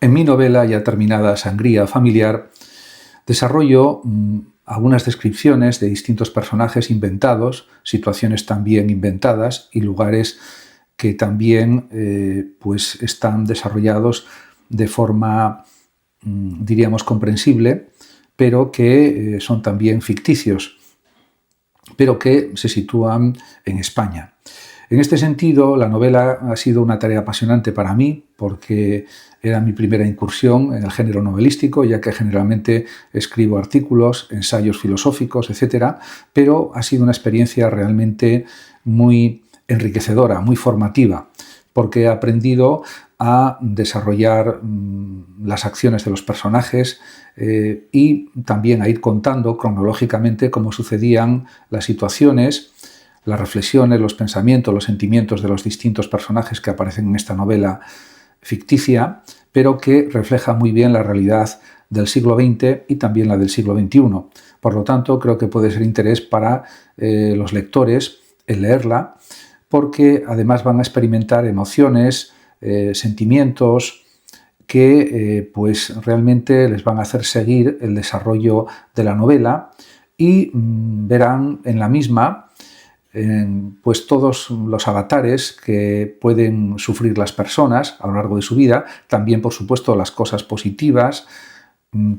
En mi novela ya terminada Sangría familiar, desarrollo algunas descripciones de distintos personajes inventados, situaciones también inventadas y lugares que también pues están desarrollados de forma, diríamos, comprensible, pero que son también ficticios, pero que se sitúan en España. En este sentido, la novela ha sido una tarea apasionante para mí porque era mi primera incursión en el género novelístico, ya que generalmente escribo artículos, ensayos filosóficos, etc., pero ha sido una experiencia realmente muy enriquecedora, muy formativa, porque he aprendido a desarrollar las acciones de los personajes y también a ir contando cronológicamente cómo sucedían las situaciones, las reflexiones, los pensamientos, los sentimientos de los distintos personajes que aparecen en esta novela ficticia, pero que refleja muy bien la realidad del siglo XX y también la del siglo XXI. Por lo tanto, creo que puede ser de interés para los lectores el leerla, porque además van a experimentar emociones, sentimientos que pues realmente les van a hacer seguir el desarrollo de la novela y verán en la misma pues todos los avatares que pueden sufrir las personas a lo largo de su vida, también por supuesto las cosas positivas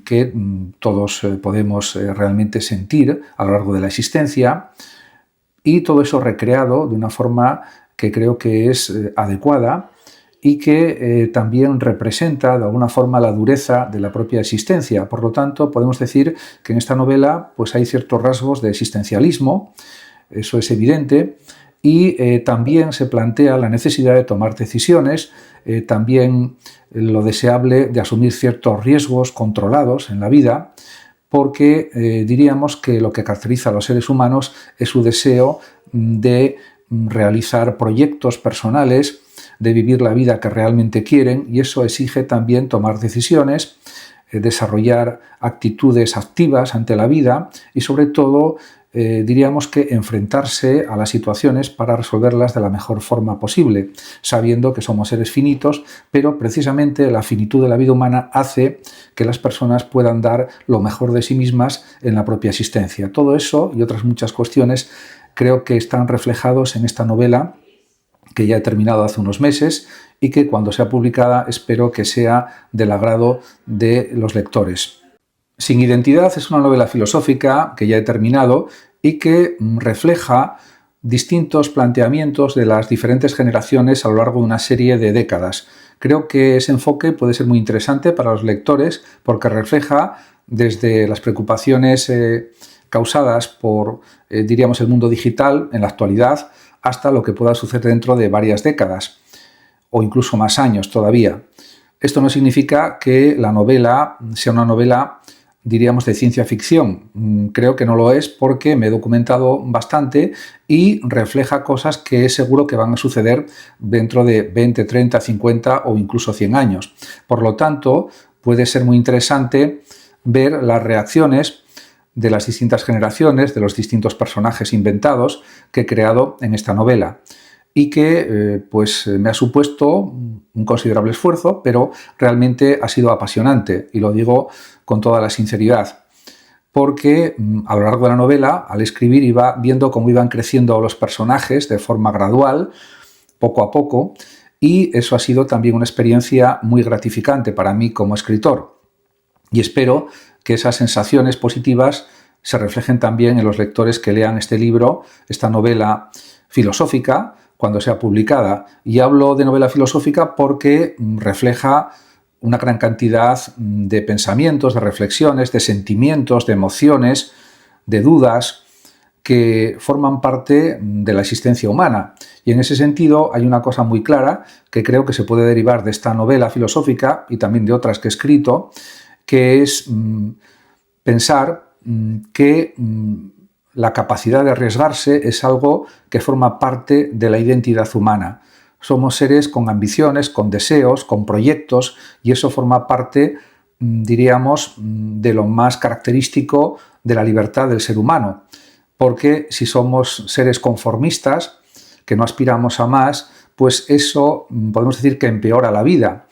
que todos podemos realmente sentir a lo largo de la existencia, y todo eso recreado de una forma que creo que es adecuada y que también representa de alguna forma la dureza de la propia existencia. Por lo tanto, podemos decir que en esta novela pues hay ciertos rasgos de existencialismo. Eso es evidente, y también se plantea la necesidad de tomar decisiones, también lo deseable de asumir ciertos riesgos controlados en la vida, porque diríamos que lo que caracteriza a los seres humanos es su deseo de realizar proyectos personales, de vivir la vida que realmente quieren, y eso exige también tomar decisiones, desarrollar actitudes activas ante la vida y sobre todo diríamos que enfrentarse a las situaciones para resolverlas de la mejor forma posible, sabiendo que somos seres finitos, pero precisamente la finitud de la vida humana hace que las personas puedan dar lo mejor de sí mismas en la propia existencia. Todo eso y otras muchas cuestiones creo que están reflejados en esta novela, que ya he terminado hace unos meses y que cuando sea publicada espero que sea del agrado de los lectores. Sin identidad es una novela filosófica que ya he terminado y que refleja distintos planteamientos de las diferentes generaciones a lo largo de una serie de décadas. Creo que ese enfoque puede ser muy interesante para los lectores porque refleja desde las preocupaciones causadas por, diríamos, el mundo digital en la actualidad hasta lo que pueda suceder dentro de varias décadas o incluso más años todavía. Esto no significa que la novela sea una novela, diríamos, de ciencia ficción. Creo que no lo es porque me he documentado bastante y refleja cosas que es seguro que van a suceder dentro de 20, 30, 50 o incluso 100 años. Por lo tanto, puede ser muy interesante ver las reacciones de las distintas generaciones, de los distintos personajes inventados que he creado en esta novela y que pues me ha supuesto un considerable esfuerzo, pero realmente ha sido apasionante, y lo digo con toda la sinceridad, porque a lo largo de la novela, al escribir, iba viendo cómo iban creciendo los personajes de forma gradual, poco a poco, y eso ha sido también una experiencia muy gratificante para mí como escritor. Y espero que esas sensaciones positivas se reflejen también en los lectores que lean este libro, esta novela filosófica, cuando sea publicada. Y hablo de novela filosófica porque refleja una gran cantidad de pensamientos, de reflexiones, de sentimientos, de emociones, de dudas que forman parte de la existencia humana. Y en ese sentido hay una cosa muy clara que creo que se puede derivar de esta novela filosófica y también de otras que he escrito, que es pensar que la capacidad de arriesgarse es algo que forma parte de la identidad humana. Somos seres con ambiciones, con deseos, con proyectos, y eso forma parte, diríamos, de lo más característico de la libertad del ser humano. Porque si somos seres conformistas, que no aspiramos a más, pues eso podemos decir que empeora la vida.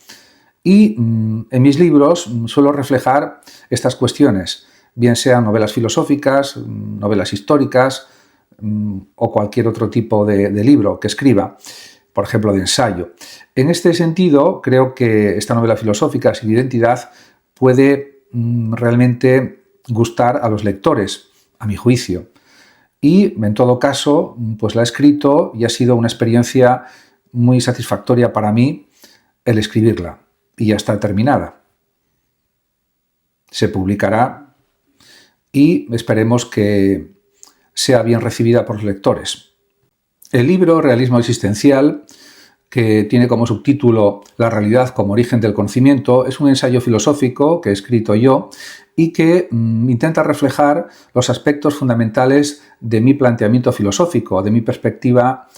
Y en mis libros suelo reflejar estas cuestiones, bien sean novelas filosóficas, novelas históricas o cualquier otro tipo de libro que escriba, por ejemplo, de ensayo. En este sentido, creo que esta novela filosófica, Sin identidad, puede realmente gustar a los lectores, a mi juicio. Y, en todo caso, pues la he escrito y ha sido una experiencia muy satisfactoria para mí el escribirla. Y ya está terminada. Se publicará y esperemos que sea bien recibida por los lectores. El libro Realismo existencial, que tiene como subtítulo La realidad como origen del conocimiento, es un ensayo filosófico que he escrito yo y que intenta reflejar los aspectos fundamentales de mi planteamiento filosófico, de mi perspectiva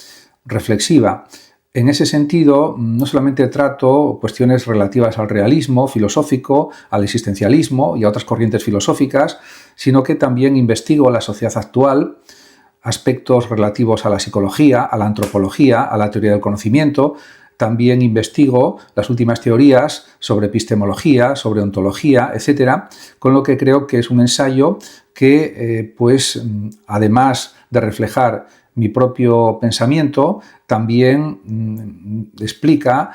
reflexiva. En ese sentido, no solamente trato cuestiones relativas al realismo filosófico, al existencialismo y a otras corrientes filosóficas, sino que también investigo la sociedad actual, aspectos relativos a la psicología, a la antropología, a la teoría del conocimiento. También investigo las últimas teorías sobre epistemología, sobre ontología, etc., con lo que creo que es un ensayo que, además de reflejar mi propio pensamiento, también explica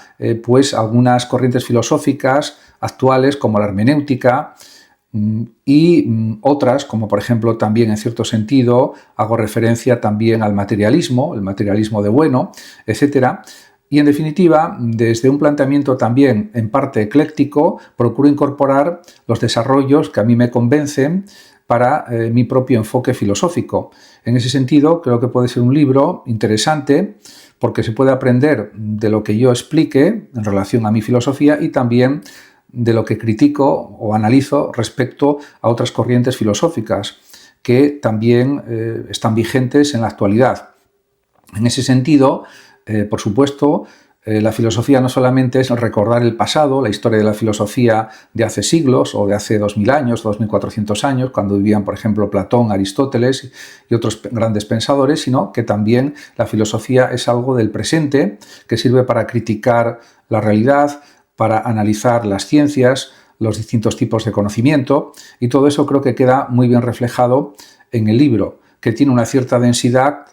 algunas corrientes filosóficas actuales como la hermenéutica y otras, como por ejemplo también en cierto sentido hago referencia también al materialismo, el materialismo de bueno, etc. Y en definitiva, desde un planteamiento también en parte ecléctico, procuro incorporar los desarrollos que a mí me convencen para mi propio enfoque filosófico. En ese sentido, creo que puede ser un libro interesante porque se puede aprender de lo que yo explique en relación a mi filosofía y también de lo que critico o analizo respecto a otras corrientes filosóficas que también están vigentes en la actualidad. En ese sentido, por supuesto, la filosofía no solamente es recordar el pasado, la historia de la filosofía de hace siglos o de hace 2000 años, 2400 años, cuando vivían, por ejemplo, Platón, Aristóteles y otros grandes pensadores, sino que también la filosofía es algo del presente que sirve para criticar la realidad, para analizar las ciencias, los distintos tipos de conocimiento, y todo eso creo que queda muy bien reflejado en el libro, que tiene una cierta densidad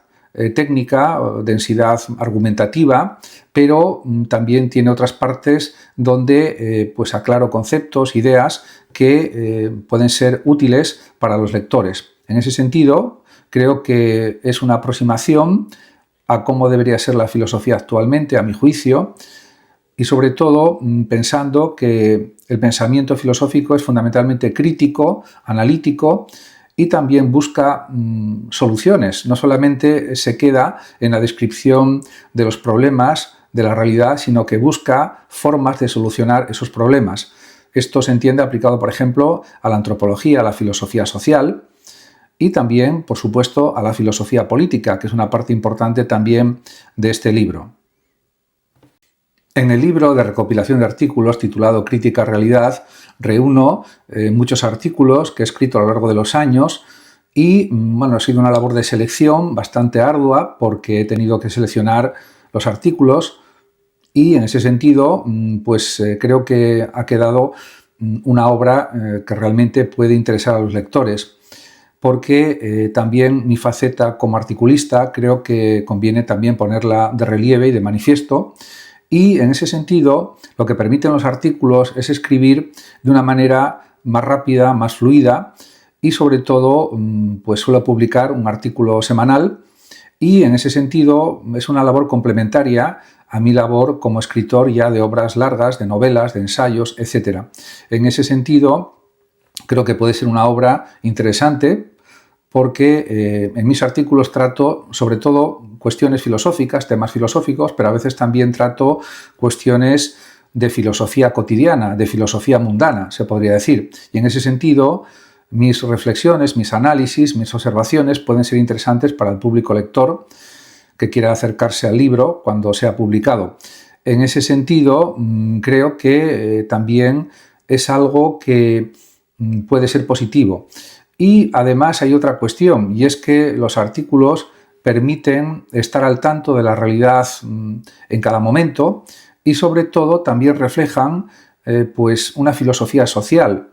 técnica, densidad argumentativa, pero también tiene otras partes donde aclaro conceptos, ideas que pueden ser útiles para los lectores. En ese sentido, creo que es una aproximación a cómo debería ser la filosofía actualmente, a mi juicio, y sobre todo pensando que el pensamiento filosófico es fundamentalmente crítico, analítico, y también busca soluciones. No solamente se queda en la descripción de los problemas de la realidad, sino que busca formas de solucionar esos problemas. Esto se entiende aplicado, por ejemplo, a la antropología, a la filosofía social y también, por supuesto, a la filosofía política, que es una parte importante también de este libro. En el libro de recopilación de artículos titulado Crítica Realidad reúno muchos artículos que he escrito a lo largo de los años y ha sido una labor de selección bastante ardua porque he tenido que seleccionar los artículos y en ese sentido creo que ha quedado una obra que realmente puede interesar a los lectores porque también mi faceta como articulista creo que conviene también ponerla de relieve y de manifiesto. Y en ese sentido, lo que permiten los artículos es escribir de una manera más rápida, más fluida y sobre todo suelo publicar un artículo semanal y en ese sentido es una labor complementaria a mi labor como escritor ya de obras largas, de novelas, de ensayos, etc. En ese sentido, creo que puede ser una obra interesante porque en mis artículos trato sobre todo cuestiones filosóficas, temas filosóficos, pero a veces también trato cuestiones de filosofía cotidiana, de filosofía mundana, se podría decir. Y en ese sentido, mis reflexiones, mis análisis, mis observaciones pueden ser interesantes para el público lector que quiera acercarse al libro cuando sea publicado. En ese sentido, creo que también es algo que puede ser positivo. Y además hay otra cuestión, y es que los artículos permiten estar al tanto de la realidad en cada momento y sobre todo también reflejan pues una filosofía social,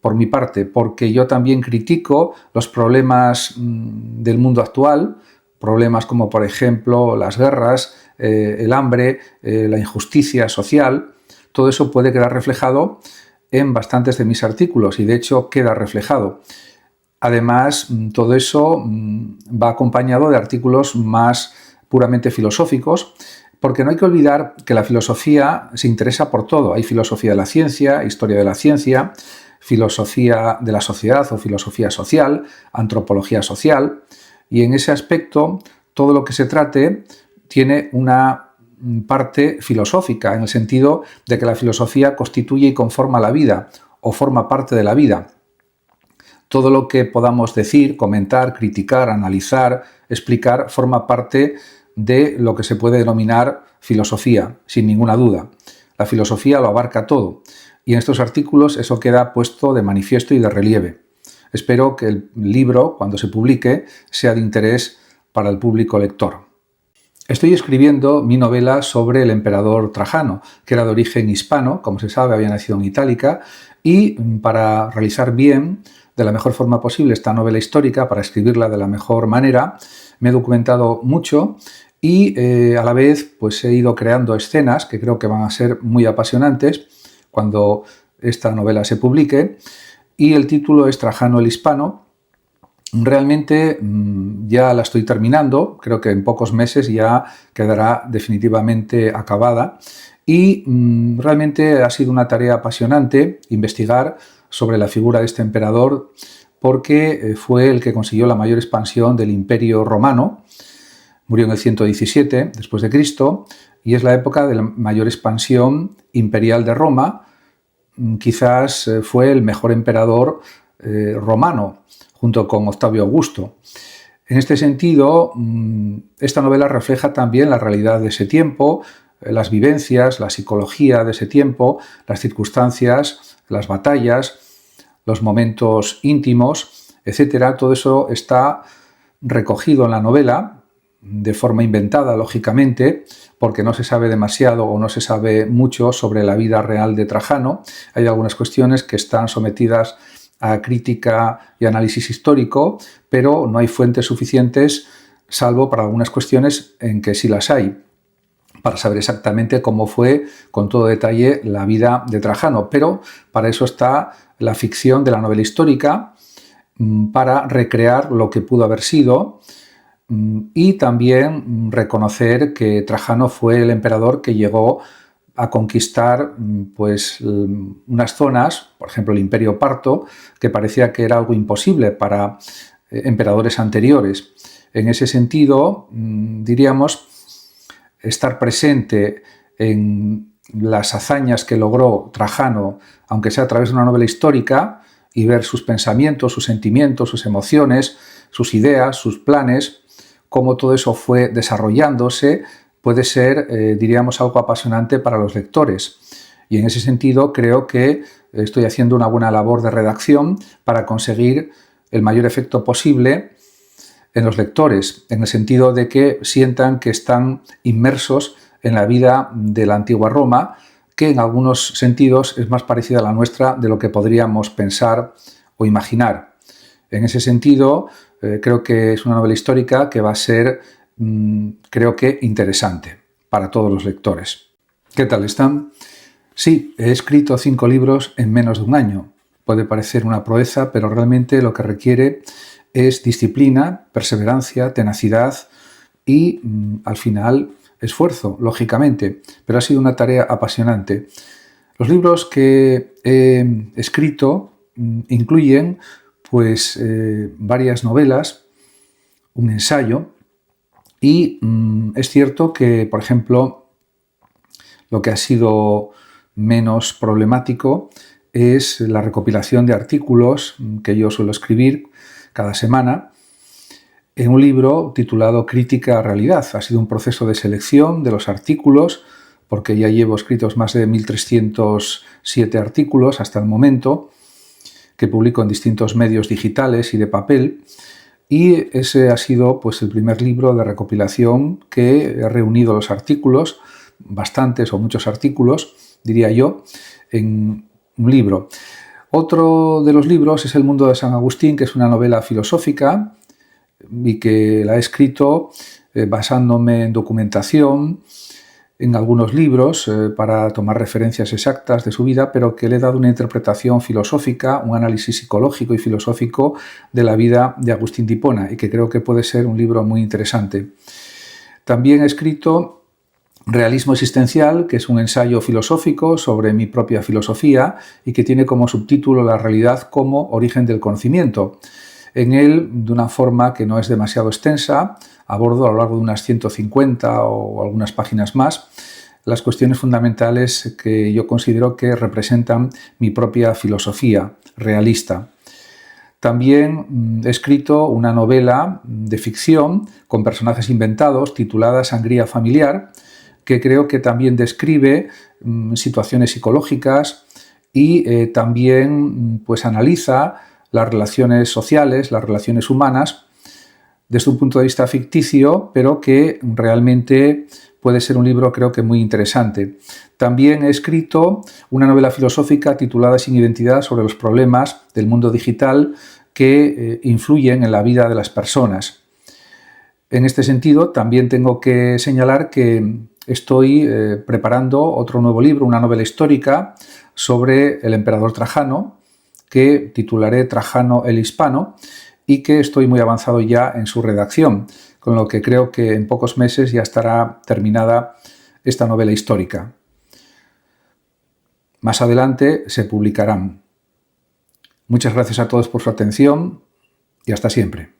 por mi parte, porque yo también critico los problemas del mundo actual, problemas como por ejemplo las guerras, el hambre, la injusticia social. Todo eso puede quedar reflejado en bastantes de mis artículos y de hecho queda reflejado. Además, todo eso va acompañado de artículos más puramente filosóficos, porque no hay que olvidar que la filosofía se interesa por todo. Hay filosofía de la ciencia, historia de la ciencia, filosofía de la sociedad o filosofía social, antropología social, y en ese aspecto todo lo que se trate tiene una parte filosófica, en el sentido de que la filosofía constituye y conforma la vida o forma parte de la vida. Todo lo que podamos decir, comentar, criticar, analizar, explicar, forma parte de lo que se puede denominar filosofía, sin ninguna duda. La filosofía lo abarca todo y en estos artículos eso queda puesto de manifiesto y de relieve. Espero que el libro, cuando se publique, sea de interés para el público lector. Estoy escribiendo mi novela sobre el emperador Trajano, que era de origen hispano, como se sabe, había nacido en Itálica, y para realizar bien, de la mejor forma posible, esta novela histórica, para escribirla de la mejor manera, me he documentado mucho y a la vez pues he ido creando escenas que creo que van a ser muy apasionantes cuando esta novela se publique, y el título es Trajano el Hispano. Realmente ya la estoy terminando, creo que en pocos meses ya quedará definitivamente acabada y realmente ha sido una tarea apasionante investigar sobre la figura de este emperador, porque fue el que consiguió la mayor expansión del Imperio Romano. Murió en el 117 después de Cristo y es la época de la mayor expansión imperial de Roma. Quizás fue el mejor emperador romano, junto con Octavio Augusto. En este sentido, esta novela refleja también la realidad de ese tiempo, las vivencias, la psicología de ese tiempo, las circunstancias, las batallas, los momentos íntimos, etc. Todo eso está recogido en la novela, de forma inventada, lógicamente, porque no se sabe demasiado o no se sabe mucho sobre la vida real de Trajano. Hay algunas cuestiones que están sometidas a crítica y análisis histórico, pero no hay fuentes suficientes, salvo para algunas cuestiones en que sí las hay, para saber exactamente cómo fue con todo detalle la vida de Trajano. Pero para eso está la ficción de la novela histórica, para recrear lo que pudo haber sido y también reconocer que Trajano fue el emperador que llegó a conquistar pues unas zonas, por ejemplo el Imperio Parto, que parecía que era algo imposible para emperadores anteriores. En ese sentido, diríamos, estar presente en las hazañas que logró Trajano, aunque sea a través de una novela histórica, y ver sus pensamientos, sus sentimientos, sus emociones, sus ideas, sus planes, cómo todo eso fue desarrollándose, puede ser, diríamos, algo apasionante para los lectores. Y en ese sentido creo que estoy haciendo una buena labor de redacción para conseguir el mayor efecto posible en los lectores, en el sentido de que sientan que están inmersos en la vida de la antigua Roma, que en algunos sentidos es más parecida a la nuestra de lo que podríamos pensar o imaginar. En ese sentido, creo que es una novela histórica que va a ser, creo que, interesante para todos los lectores. ¿Qué tal están? Sí, he escrito 5 libros en menos de un año. Puede parecer una proeza, pero realmente lo que requiere es disciplina, perseverancia, tenacidad y, al final, esfuerzo, lógicamente, pero ha sido una tarea apasionante. Los libros que he escrito incluyen pues varias novelas, un ensayo, y es cierto que, por ejemplo, lo que ha sido menos problemático es la recopilación de artículos que yo suelo escribir cada semana en un libro titulado Crítica a Realidad. Ha sido un proceso de selección de los artículos, porque ya llevo escritos más de 1.307 artículos hasta el momento, que publico en distintos medios digitales y de papel, y ese ha sido pues el primer libro de recopilación que he reunido los artículos bastantes o muchos artículos, diría yo, en un libro. Otro de los libros es El mundo de San Agustín, que es una novela filosófica y que la he escrito basándome en documentación, en algunos libros para tomar referencias exactas de su vida, pero que le he dado una interpretación filosófica, un análisis psicológico y filosófico de la vida de Agustín de Hipona, y que creo que puede ser un libro muy interesante. También he escrito Realismo existencial, que es un ensayo filosófico sobre mi propia filosofía y que tiene como subtítulo La realidad como origen del conocimiento. En él, de una forma que no es demasiado extensa, abordo a lo largo de unas 150 o algunas páginas más las cuestiones fundamentales que yo considero que representan mi propia filosofía realista. También he escrito una novela de ficción con personajes inventados titulada Sangría familiar, que creo que también describe situaciones psicológicas y también pues analiza las relaciones sociales, las relaciones humanas, desde un punto de vista ficticio, pero que realmente puede ser un libro, creo que muy interesante. También he escrito una novela filosófica titulada Sin identidad sobre los problemas del mundo digital que influyen en la vida de las personas. En este sentido, también tengo que señalar que estoy preparando otro nuevo libro, una novela histórica sobre el emperador Trajano, que titularé Trajano el Hispano, y que estoy muy avanzado ya en su redacción, con lo que creo que en pocos meses ya estará terminada esta novela histórica. Más adelante se publicarán. Muchas gracias a todos por su atención y hasta siempre.